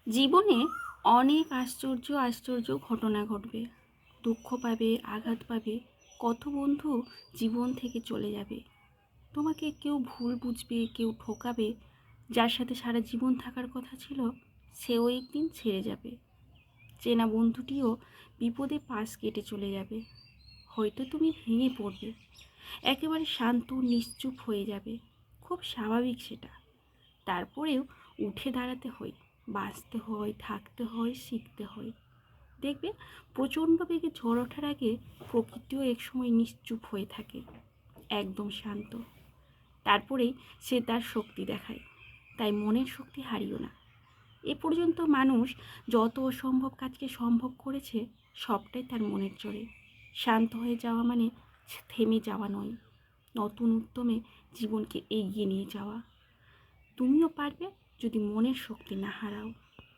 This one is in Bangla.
জীবনে অনেক আশ্চর্য আশ্চর্য ঘটনা ঘটবে। দুঃখ পাবে, আঘাত পাবে, কত বন্ধু জীবন থেকে চলে যাবে। তোমাকে কেউ ভুল বুঝবে, কেউ ঠকাবে। যার সাথে সারা জীবন থাকার কথা ছিল, সেও একদিন ছেড়ে যাবে। চেনা বন্ধুটিও বিপদে পাশ কেটে চলে যাবে। হয়তো তুমি ভেঙে পড়বে, একেবারে শান্ত নিশ্চুপ হয়ে যাবে। খুব স্বাভাবিক সেটা। তারপরেও উঠে দাঁড়াতে হয়, বাঁচতে হয়, থাকতে হয়, শিখতে হয়। দেখবে, প্রচণ্ড বেগে ঝড় ওঠার আগে প্রকৃতিও একসময় নিশ্চুপ হয়ে থাকে, একদম শান্ত। তারপরেই সে তার শক্তি দেখায়। তাই মনের শক্তি হারিও না। এ পর্যন্ত মানুষ যত অসম্ভব কাজকে সম্ভব করেছে, সবটাই তার মনের জোরে। শান্ত হয়ে যাওয়া মানে থেমে যাওয়া নয়, নতুন উদ্যমে জীবনকে এগিয়ে নিয়ে যাওয়া। তুমিও পারবে, যদি মনের শক্তি না হারাও।